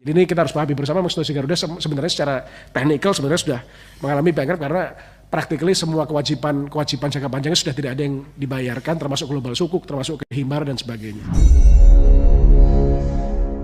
Jadi ini kita harus pahami bersama, Institusi Garuda sebenarnya secara teknikal sebenarnya sudah mengalami bankrupt karena practically semua kewajiban jangka panjangnya sudah tidak ada yang dibayarkan, termasuk global sukuk, termasuk himar dan sebagainya.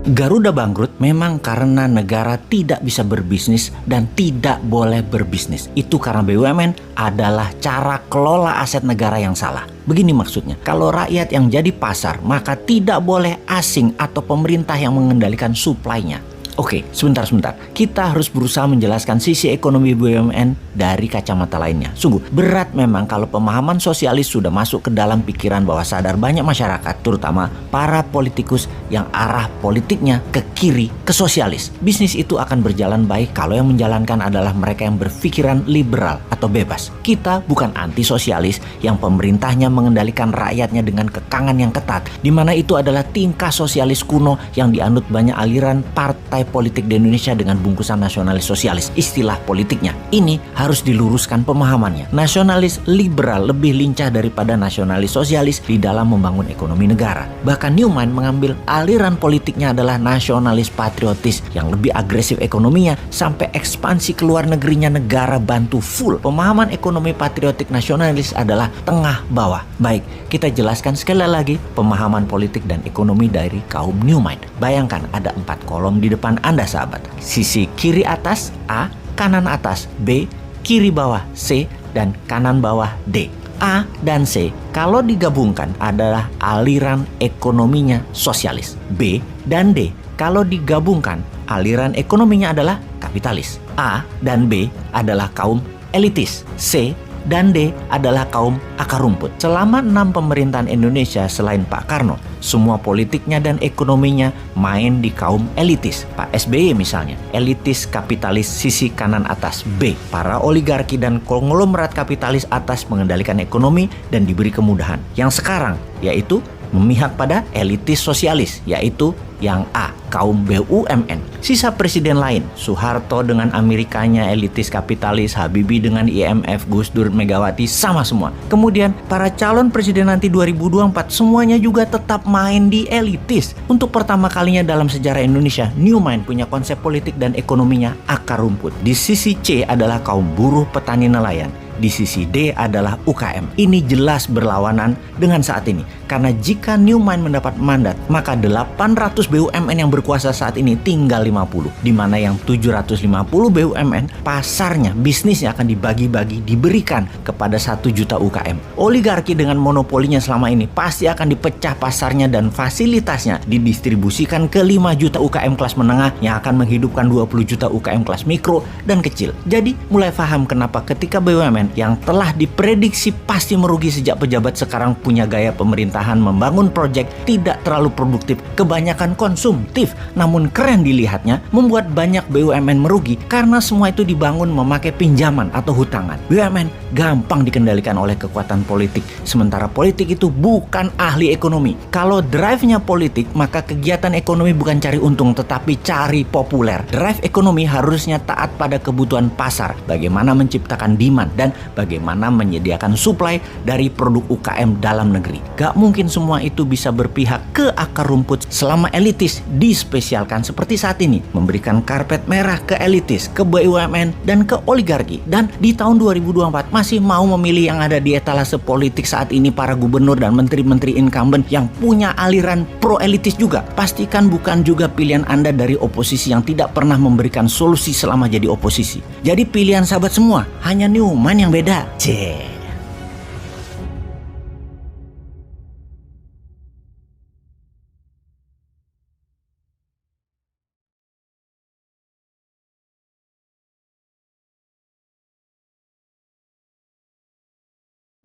Garuda bangkrut memang karena negara tidak bisa berbisnis dan tidak boleh berbisnis. Itu karena BUMN adalah cara kelola aset negara yang salah. Begini maksudnya, kalau rakyat yang jadi pasar, maka tidak boleh asing atau pemerintah yang mengendalikan suplainya. Oke, sebentar. Kita harus berusaha menjelaskan sisi ekonomi BUMN dari kacamata lainnya. Sungguh, berat memang kalau pemahaman sosialis sudah masuk ke dalam pikiran bawah sadar banyak masyarakat, terutama para politikus yang arah politiknya ke kiri, ke sosialis. Bisnis itu akan berjalan baik kalau yang menjalankan adalah mereka yang berpikiran liberal atau bebas. Kita bukan anti-sosialis yang pemerintahnya mengendalikan rakyatnya dengan kekangan yang ketat, di mana itu adalah tingkah sosialis kuno yang dianut banyak aliran partai politik di Indonesia dengan bungkusan nasionalis sosialis, istilah politiknya. Ini harus diluruskan pemahamannya. Nasionalis liberal lebih lincah daripada nasionalis sosialis di dalam membangun ekonomi negara. Bahkan Newman mengambil aliran politiknya adalah nasionalis patriotis yang lebih agresif ekonominya sampai ekspansi ke luar negerinya negara bantu full. Pemahaman ekonomi patriotik nasionalis adalah tengah bawah. Baik, kita jelaskan sekali lagi pemahaman politik dan ekonomi dari kaum Newman. Bayangkan ada 4 kolom di depan Anda sahabat. Sisi kiri atas A, kanan atas B, kiri bawah C, dan kanan bawah D. A dan C kalau digabungkan adalah aliran ekonominya sosialis. B dan D kalau digabungkan aliran ekonominya adalah kapitalis. A dan B adalah kaum elitis. C dan D adalah kaum akar rumput. Selama 6 pemerintahan Indonesia selain Pak Karno, semua politiknya dan ekonominya main di kaum elitis. Pak SBY misalnya, elitis kapitalis sisi kanan atas B. Para oligarki dan konglomerat kapitalis atas mengendalikan ekonomi dan diberi kemudahan. Yang sekarang yaitu memihak pada elitis sosialis, yaitu yang A, kaum BUMN. Sisa presiden lain, Soeharto dengan Amerikanya elitis kapitalis, Habibie dengan IMF, Gus Dur, Megawati, sama semua. Kemudian para calon presiden nanti 2024 semuanya juga tetap main di elitis. Untuk pertama kalinya dalam sejarah Indonesia, Newman punya konsep politik dan ekonominya akar rumput. Di sisi C adalah kaum buruh, petani, nelayan. Di sisi D adalah UKM. Ini jelas berlawanan dengan saat ini. Karena jika Newman mendapat mandat, maka 800 BUMN yang berkuasa saat ini tinggal 50. Di mana yang 750 BUMN, pasarnya, bisnisnya akan dibagi-bagi, diberikan kepada 1 juta UKM. Oligarki dengan monopolinya selama ini pasti akan dipecah pasarnya dan fasilitasnya didistribusikan ke 5 juta UKM kelas menengah yang akan menghidupkan 20 juta UKM kelas mikro dan kecil. Jadi mulai paham kenapa ketika BUMN yang telah diprediksi pasti merugi sejak pejabat sekarang punya gaya pemerintahan membangun proyek tidak terlalu produktif, kebanyakan konsumtif, namun keren dilihatnya, membuat banyak BUMN merugi karena semua itu dibangun memakai pinjaman atau hutangan. BUMN gampang dikendalikan oleh kekuatan politik, sementara politik itu bukan ahli ekonomi. Kalau drive-nya politik, maka kegiatan ekonomi bukan cari untung tetapi cari populer. Drive ekonomi harusnya taat pada kebutuhan pasar, bagaimana menciptakan demand dan bagaimana menyediakan suplai dari produk UKM dalam negeri. Gak mungkin semua itu bisa berpihak ke akar rumput selama elitis dispesialkan seperti saat ini, memberikan karpet merah ke elitis, ke BUMN dan ke oligarki. Dan di tahun 2024 masih mau memilih yang ada di etalase politik saat ini para gubernur dan menteri-menteri incumbent yang punya aliran pro elitis juga. Pastikan bukan juga pilihan Anda dari oposisi yang tidak pernah memberikan solusi selama jadi oposisi. Jadi pilihan sahabat semua, hanya Newman yang beda. Cek.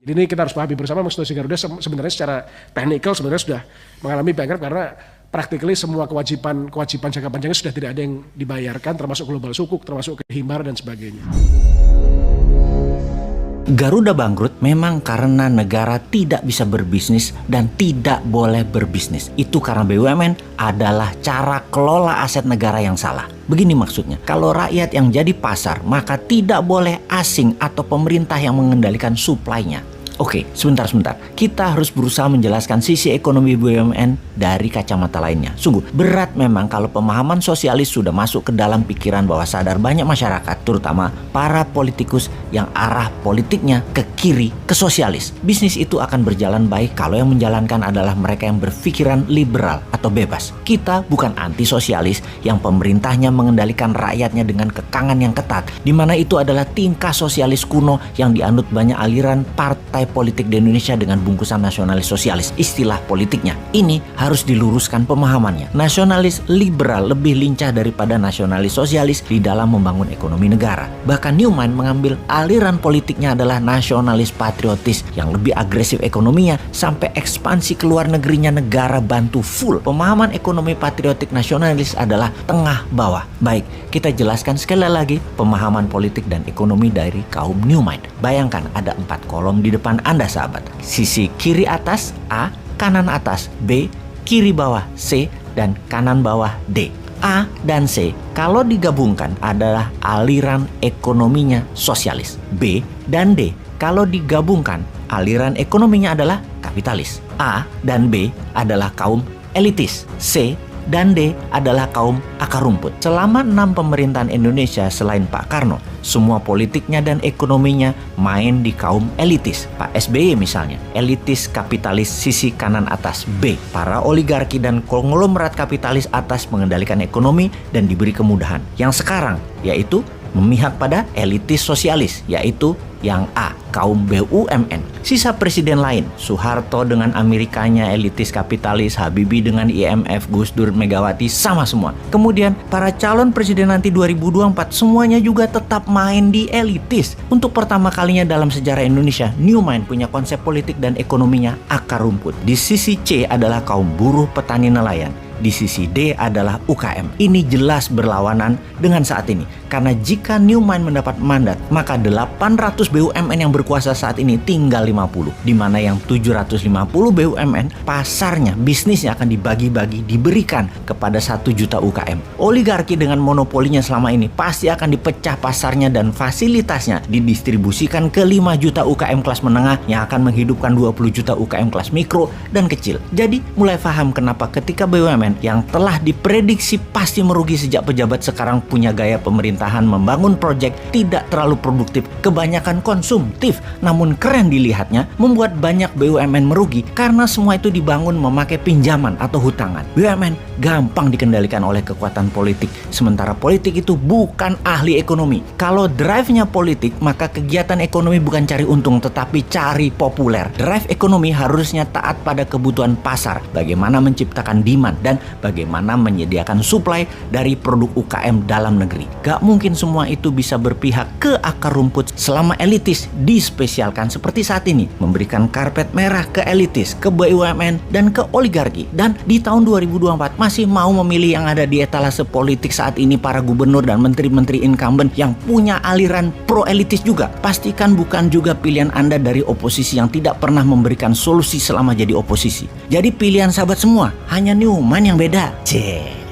Jadi ini kita harus pahami bersama, Institusi Garuda sebenarnya secara teknikal sebenarnya sudah mengalami bankrupt karena practically semua kewajiban jangka panjangnya sudah tidak ada yang dibayarkan, termasuk global sukuk, termasuk himar dan sebagainya. Garuda bangkrut memang karena negara tidak bisa berbisnis dan tidak boleh berbisnis. Itu karena BUMN adalah cara kelola aset negara yang salah. Begini maksudnya, kalau rakyat yang jadi pasar, maka tidak boleh asing atau pemerintah yang mengendalikan suplainya. Oke, sebentar. Kita harus berusaha menjelaskan sisi ekonomi BUMN dari kacamata lainnya. Sungguh, berat memang kalau pemahaman sosialis sudah masuk ke dalam pikiran bawah sadar banyak masyarakat, terutama para politikus yang arah politiknya ke kiri, ke sosialis. Bisnis itu akan berjalan baik kalau yang menjalankan adalah mereka yang berpikiran liberal atau bebas. Kita bukan anti-sosialis yang pemerintahnya mengendalikan rakyatnya dengan kekangan yang ketat, di mana itu adalah tingkah sosialis kuno yang dianut banyak aliran partai politik di Indonesia dengan bungkusan nasionalis sosialis. Istilah politiknya ini harus diluruskan pemahamannya. Nasionalis liberal lebih lincah daripada nasionalis sosialis di dalam membangun ekonomi negara. Bahkan Newman mengambil aliran politiknya adalah nasionalis patriotis yang lebih agresif ekonominya sampai ekspansi ke luar negerinya negara bantu full. Pemahaman ekonomi patriotik nasionalis adalah tengah bawah. Baik, kita jelaskan sekali lagi pemahaman politik dan ekonomi dari kaum Newman. Bayangkan ada 4 kolom di depan Anda sahabat. Sisi kiri atas A, kanan atas B, kiri bawah C, dan kanan bawah D. A dan C kalau digabungkan adalah aliran ekonominya sosialis. B dan D kalau digabungkan aliran ekonominya adalah kapitalis. A dan B adalah kaum elitis. C dan D adalah kaum akar rumput. Selama 6 pemerintahan Indonesia selain Pak Karno, semua politiknya dan ekonominya main di kaum elitis. Pak SBY misalnya, elitis kapitalis sisi kanan atas B. Para oligarki dan konglomerat kapitalis atas mengendalikan ekonomi dan diberi kemudahan. Yang sekarang yaitu memihak pada elitis sosialis, yaitu yang A, kaum BUMN. Sisa presiden lain, Soeharto dengan Amerikanya elitis kapitalis, Habibie dengan IMF, Gus Dur, Megawati, sama semua. Kemudian para calon presiden nanti 2024 semuanya juga tetap main di elitis. Untuk pertama kalinya dalam sejarah Indonesia, Newman punya konsep politik dan ekonominya akar rumput. Di sisi C adalah kaum buruh, petani, nelayan. Di sisi D adalah UKM. Ini jelas berlawanan dengan saat ini. Karena jika Newman mendapat mandat, maka 800 BUMN yang berkuasa saat ini tinggal 50. Di mana yang 750 BUMN, pasarnya, bisnisnya akan dibagi-bagi, diberikan kepada 1 juta UKM. Oligarki dengan monopolinya selama ini pasti akan dipecah pasarnya dan fasilitasnya didistribusikan ke 5 juta UKM kelas menengah yang akan menghidupkan 20 juta UKM kelas mikro dan kecil. Jadi mulai paham kenapa ketika BUMN yang telah diprediksi pasti merugi sejak pejabat sekarang punya gaya pemerintahan membangun proyek tidak terlalu produktif, kebanyakan konsumtif, namun keren dilihatnya, membuat banyak BUMN merugi karena semua itu dibangun memakai pinjaman atau hutangan. BUMN gampang dikendalikan oleh kekuatan politik, sementara politik itu bukan ahli ekonomi. Kalau drive-nya politik, maka kegiatan ekonomi bukan cari untung tetapi cari populer. Drive ekonomi harusnya taat pada kebutuhan pasar, bagaimana menciptakan demand dan bagaimana menyediakan supply dari produk UKM dalam negeri. Gak mungkin semua itu bisa berpihak ke akar rumput selama elitis dispesialkan seperti saat ini, memberikan karpet merah ke elitis, ke BUMN dan ke oligarki. Dan di tahun 2024 masih mau memilih yang ada di etalase politik saat ini para gubernur dan menteri-menteri incumbent yang punya aliran pro elitis juga. Pastikan bukan juga pilihan Anda dari oposisi yang tidak pernah memberikan solusi selama jadi oposisi. Jadi pilihan sahabat semua hanya Newman yang beda. Cek.